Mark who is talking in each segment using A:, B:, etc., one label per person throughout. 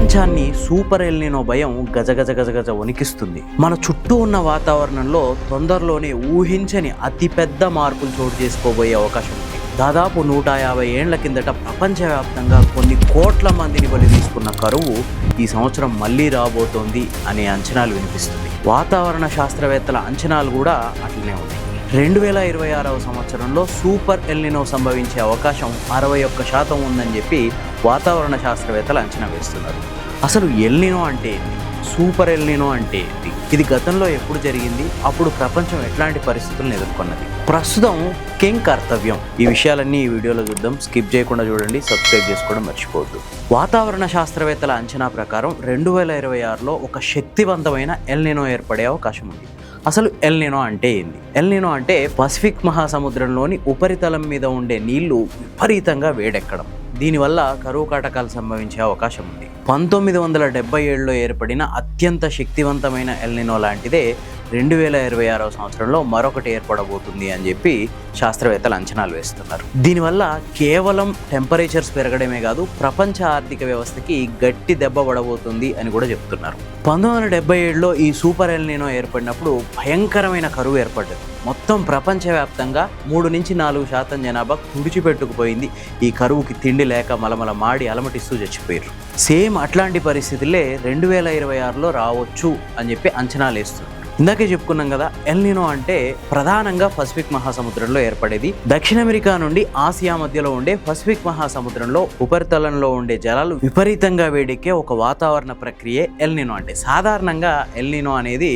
A: ప్రపంచాన్ని super El Niño భయం గజగజ గజగజ వణికిస్తుంది. మన చుట్టూ ఉన్న వాతావరణంలో తొందరలోనే ఊహించని అతిపెద్ద మార్పులు చోటు చేసుకోబోయే అవకాశం ఉంది. దాదాపు 150 ఏళ్ల కిందట ప్రపంచవ్యాప్తంగా కొన్ని కోట్ల మందిని బలి తీసుకున్న కరువు ఈ సంవత్సరం మళ్ళీ రాబోతోంది అనే అంచనాలు వినిపిస్తుంది. వాతావరణ శాస్త్రవేత్తల అంచనాలు కూడా అట్లనే ఉన్నాయి. 2026వ సంవత్సరంలో సూపర్ ఎల్నినో సంభవించే అవకాశం 61% ఉందని చెప్పి వాతావరణ శాస్త్రవేత్తలు అంచనా వేస్తున్నారు. అసలు ఎల్నినో అంటే ఏంటి, సూపర్ ఎల్నినో అంటే ఏంటి, ఇది గతంలో ఎప్పుడు జరిగింది, అప్పుడు ప్రపంచం ఎట్లాంటి పరిస్థితులను ఎదుర్కొన్నది, ప్రస్తుతం కేం కర్తవ్యం, ఈ విషయాలన్నీ ఈ వీడియోలో చూద్దాం. స్కిప్ చేయకుండా చూడండి, సబ్స్క్రైబ్ చేసుకోవడం మర్చిపోవద్దు. వాతావరణ శాస్త్రవేత్తల అంచనా ప్రకారం 2026లో ఒక శక్తివంతమైన ఎల్నినో ఏర్పడే అవకాశం ఉంది. అసలు ఎల్నినో అంటే ఏంది? ఎల్నినో అంటే పసిఫిక్ మహాసముద్రంలోని ఉపరితలం మీద ఉండే నీళ్లు విపరీతంగా వేడెక్కడం. దీనివల్ల కరువు కాటకాలు సంభవించే అవకాశం ఉంది. 1977లో ఏర్పడిన అత్యంత శక్తివంతమైన ఎల్నినో లాంటిదే 2026వ సంవత్సరంలో మరొకటి ఏర్పడబోతుంది అని చెప్పి శాస్త్రవేత్తలు అంచనాలు వేస్తున్నారు. దీనివల్ల కేవలం టెంపరేచర్స్ పెరగడమే కాదు, ప్రపంచ ఆర్థిక వ్యవస్థకి గట్టి దెబ్బ పడబోతుంది అని కూడా చెప్తున్నారు. 1977లో ఈ సూపర్ ఎల్నినో ఏర్పడినప్పుడు భయంకరమైన కరువు ఏర్పడ్డది. మొత్తం ప్రపంచవ్యాప్తంగా 3-4% జనాభా తుడిచిపెట్టుకుపోయింది. ఈ కరువుకి తిండి లేక మలమల మాడి అలమటిస్తూ చచ్చిపోయారు. సేమ్ అట్లాంటి పరిస్థితులే 2026లో రావచ్చు అని చెప్పి అంచనాలు వేస్తున్నారు. ఇందాకే చెప్పుకున్నాం కదా, ఎల్నినో అంటే ప్రధానంగా పసిఫిక్ మహాసముద్రంలో ఏర్పడేది. దక్షిణ అమెరికా నుండి ఆసియా మధ్యలో ఉండే పసిఫిక్ మహాసముద్రంలో ఉపరితలంలో ఉండే జలాలు విపరీతంగా వేడెక్కే ఒక వాతావరణ ప్రక్రియ ఎల్నినో అంటే. సాధారణంగా ఎల్నినో అనేది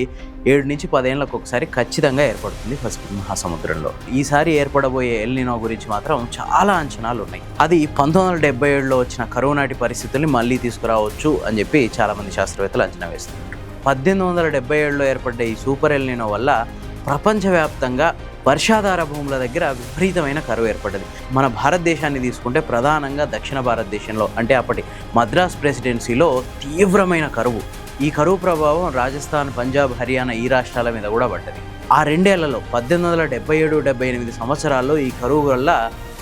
A: 7-10 ఏళ్లకు ఒకసారి ఖచ్చితంగా ఏర్పడుతుంది పసిఫిక్ మహాసముద్రంలో. ఈసారి ఏర్పడబోయే ఎల్నినో గురించి మాత్రం చాలా అంచనాలు ఉన్నాయి. అది 1977లో వచ్చిన కరువు నాటి పరిస్థితుల్ని మళ్ళీ తీసుకురావచ్చు అని చెప్పి చాలామంది శాస్త్రవేత్తలు అంచనా వేస్తున్నారు. 1877లో ఏర్పడ్డ ఈ సూపర్ ఎల్నినో వల్ల ప్రపంచవ్యాప్తంగా వర్షాధార భూముల దగ్గర విపరీతమైన కరువు ఏర్పడ్డది. మన భారతదేశాన్ని తీసుకుంటే ప్రధానంగా దక్షిణ భారతదేశంలో అంటే అప్పటి మద్రాస్ ప్రెసిడెన్సీలో తీవ్రమైన కరువు. ఈ కరువు ప్రభావం రాజస్థాన్, పంజాబ్, హర్యానా ఈ రాష్ట్రాల మీద కూడా పడ్డది. ఆ రెండేళ్లలో 1877-78 సంవత్సరాల్లో ఈ కరువు వల్ల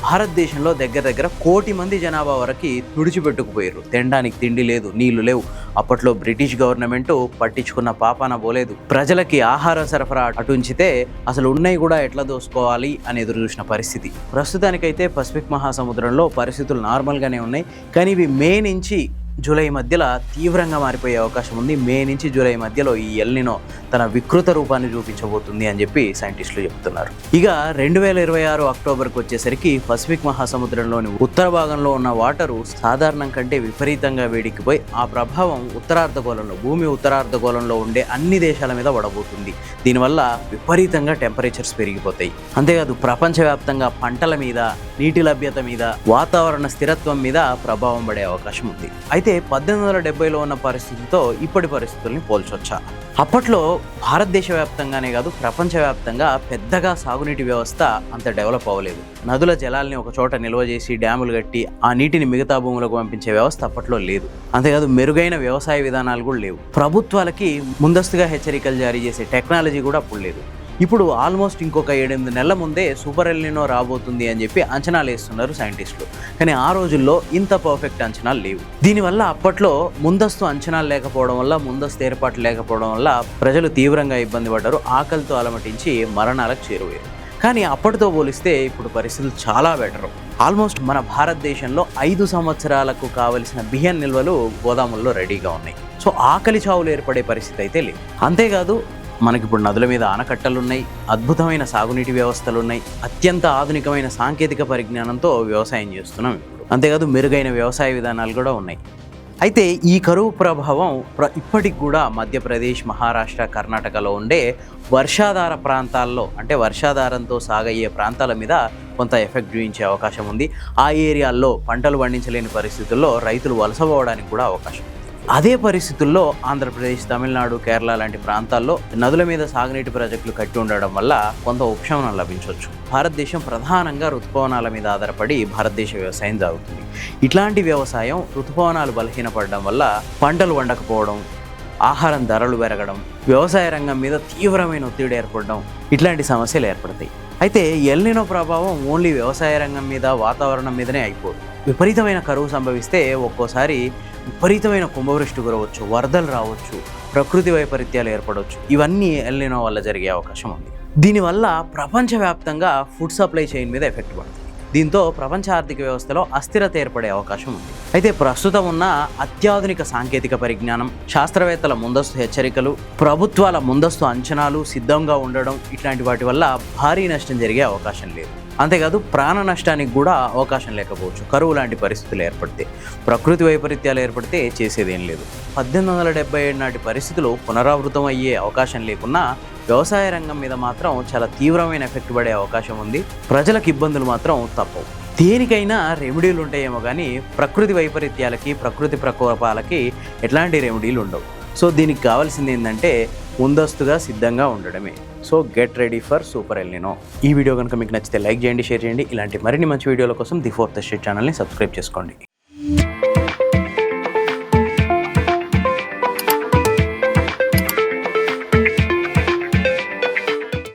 A: భారతదేశంలో దగ్గర 1 కోటి మంది జనాభా వరకు తుడిచిపెట్టుకుపోయారు. తినడానికి తిండి లేదు, నీళ్లు లేవు. అప్పట్లో బ్రిటిష్ గవర్నమెంట్ పట్టించుకున్న పాపాన పోలేదు. ప్రజలకి ఆహార సరఫరా అటుంచితే అసలు ఉన్నాయి కూడా ఎట్లా దోసుకోవాలి అని ఎదురు చూసిన పరిస్థితి. ప్రస్తుతానికైతే పసిఫిక్ మహాసముద్రంలో పరిస్థితులు నార్మల్గానే ఉన్నాయి. కానీ ఇవి మే నుంచి జూలై మధ్యలో తీవ్రంగా మారిపోయే అవకాశం ఉంది. మే నుంచి జూలై మధ్యలో ఈ ఎల్నినో తన వికృత రూపాన్ని చూపించబోతుంది అని చెప్పి సైంటిస్టులు చెప్తున్నారు. ఇక 2026 అక్టోబర్కి వచ్చేసరికి పసిఫిక్ మహాసముద్రంలోని ఉత్తర భాగంలో ఉన్న వాటరు సాధారణం కంటే విపరీతంగా వేడెక్కిపోయి ఆ ప్రభావం ఉత్తరార్ధగోళంలో, భూమి ఉత్తరార్ధగోళంలో ఉండే అన్ని దేశాల మీద పడబోతుంది. దీనివల్ల విపరీతంగా టెంపరేచర్స్ పెరిగిపోతాయి. అంతేకాదు ప్రపంచవ్యాప్తంగా పంటల మీద, నీటి లభ్యత మీద, వాతావరణ స్థిరత్వం మీద ప్రభావం పడే అవకాశం ఉంది. అయితే 1870లో ఉన్న పరిస్థితులతో ఇప్పటి పరిస్థితుల్ని పోల్చొచ్చా? అప్పట్లో భారతదేశ వ్యాప్తంగానే కాదు, ప్రపంచవ్యాప్తంగా పెద్దగా సాగునీటి వ్యవస్థ అంత డెవలప్ అవ్వలేదు. నదుల జలాల్ని ఒక చోట నిల్వ చేసి డ్యాములు కట్టి ఆ నీటిని మిగతా భూములకు పంపించే వ్యవస్థ అప్పట్లో లేదు. అంతేకాదు మెరుగైన వ్యవసాయ విధానాలు కూడా లేవు. ప్రభుత్వాలకి ముందస్తుగా హెచ్చరికలు జారీ చేసే టెక్నాలజీ కూడా అప్పుడు లేదు. ఇప్పుడు ఆల్మోస్ట్ ఇంకొక 7-8 నెలల ముందే సూపర్ ఎల్నినో రాబోతుంది అని చెప్పి అంచనాలు వేస్తున్నారు సైంటిస్టులు. కానీ ఆ రోజుల్లో ఇంత పర్ఫెక్ట్ అంచనాలు లేవు. దీనివల్ల అప్పట్లో ముందస్తు అంచనాలు లేకపోవడం వల్ల, ముందస్తు ఏర్పాట్లు లేకపోవడం వల్ల ప్రజలు తీవ్రంగా ఇబ్బంది పడ్డారు. ఆకలితో అలమటించి మరణాలకు చేరువయ్యారు. కానీ అప్పటితో పోలిస్తే ఇప్పుడు పరిస్థితులు చాలా బెటర్. ఆల్మోస్ట్ మన భారతదేశంలో 5 సంవత్సరాలకు కావలసిన బియ్యం నిల్వలు గోదాముల్లో రెడీగా ఉన్నాయి. సో ఆకలి చావులు ఏర్పడే పరిస్థితి అయితే లేదు. అంతేకాదు మనకిప్పుడు నదుల మీద ఆనకట్టలున్నాయి, అద్భుతమైన సాగునీటి వ్యవస్థలున్నాయి, అత్యంత ఆధునికమైన సాంకేతిక పరిజ్ఞానంతో వ్యవసాయం చేస్తున్నాం ఇప్పుడు. అంతేకాదు మెరుగైన వ్యవసాయ విధానాలు కూడా ఉన్నాయి. అయితే ఈ కరువు ప్రభావం ఇప్పటికి కూడా మధ్యప్రదేశ్, మహారాష్ట్ర, కర్ణాటకలో ఉండే వర్షాధార ప్రాంతాల్లో అంటే వర్షాధారంతో సాగయ్యే ప్రాంతాల మీద కొంత ఎఫెక్ట్ చూపించే అవకాశం ఉంది. ఆ ఏరియాల్లో పంటలు పండించలేని పరిస్థితుల్లో రైతులు వలసపోవడానికి కూడా అవకాశం ఉంది. అదే పరిస్థితుల్లో ఆంధ్రప్రదేశ్, తమిళనాడు, కేరళ లాంటి ప్రాంతాల్లో నదుల మీద సాగునీటి ప్రాజెక్టులు కట్టి ఉండడం వల్ల కొంత ఉపశమనం లభించవచ్చు. భారతదేశం ప్రధానంగా ఋతుపవనాల మీద ఆధారపడి భారతదేశ వ్యవసాయం జరుగుతుంది. ఇట్లాంటి వ్యవసాయం ఋతుపవనాలు బలహీనపడడం వల్ల పంటలు వండకపోవడం, ఆహారం ధరలు పెరగడం, వ్యవసాయ రంగం మీద తీవ్రమైన ఒత్తిడి ఏర్పడడం, ఇట్లాంటి సమస్యలు ఏర్పడతాయి. అయితే ఎల్నినో ప్రభావం ఓన్లీ వ్యవసాయ రంగం మీద, వాతావరణం మీదనే అయిపోదు. విపరీతమైన కరువు సంభవిస్తే ఒక్కోసారి విపరీతమైన కుంభవృష్టి గురవచ్చు, వరదలు రావచ్చు, ప్రకృతి వైపరీత్యాలు ఏర్పడవచ్చు. ఇవన్నీ ఎల్ నినో వల్ల జరిగే అవకాశం ఉంది. దీనివల్ల ప్రపంచవ్యాప్తంగా ఫుడ్ సప్లై చైన్ మీద ఎఫెక్ట్ పడుతుంది. దీంతో ప్రపంచ ఆర్థిక వ్యవస్థలో అస్థిరత ఏర్పడే అవకాశం ఉంది. అయితే ప్రస్తుతం ఉన్న అత్యాధునిక సాంకేతిక పరిజ్ఞానం, శాస్త్రవేత్తల ముందస్తు హెచ్చరికలు, ప్రభుత్వాల ముందస్తు అంచనాలు సిద్ధంగా ఉండడం, ఇట్లాంటి వాటి వల్ల భారీ నష్టం జరిగే అవకాశం లేదు. అంతేకాదు ప్రాణ నష్టానికి కూడా అవకాశం లేకపోవచ్చు. కరువు లాంటి పరిస్థితులు ఏర్పడితే, ప్రకృతి వైపరీత్యాలు ఏర్పడితే చేసేదేం లేదు. 1877 నాటి పరిస్థితులు పునరావృతం అయ్యే అవకాశం లేకున్నా వ్యవసాయ రంగం మీద మాత్రం చాలా తీవ్రమైన ఎఫెక్ట్ పడే అవకాశం ఉంది. ప్రజలకు ఇబ్బందులు మాత్రం తప్పవు. దేనికైనా రెమెడీలు ఉంటాయేమో కానీ ప్రకృతి వైపరీత్యాలకి, ప్రకృతి ప్రకోపాలకి ఎట్లాంటి రెమెడీలు ఉండవు. సో దీనికి కావాల్సింది ఏంటంటే ముందస్తుగా సిద్ధంగా ఉండడమే. So get ready for super El Nino. ఈ వీడియో కనుక మీకు నచ్చితే లైక్ చేయండి, షేర్ చేయండి. ఇలాంటి మరిన్ని మంచి వీడియోల కోసం ది ఫోర్త్ ఎస్టేట్ ఛానల్ని సబ్స్క్రైబ్ చేసుకోండి.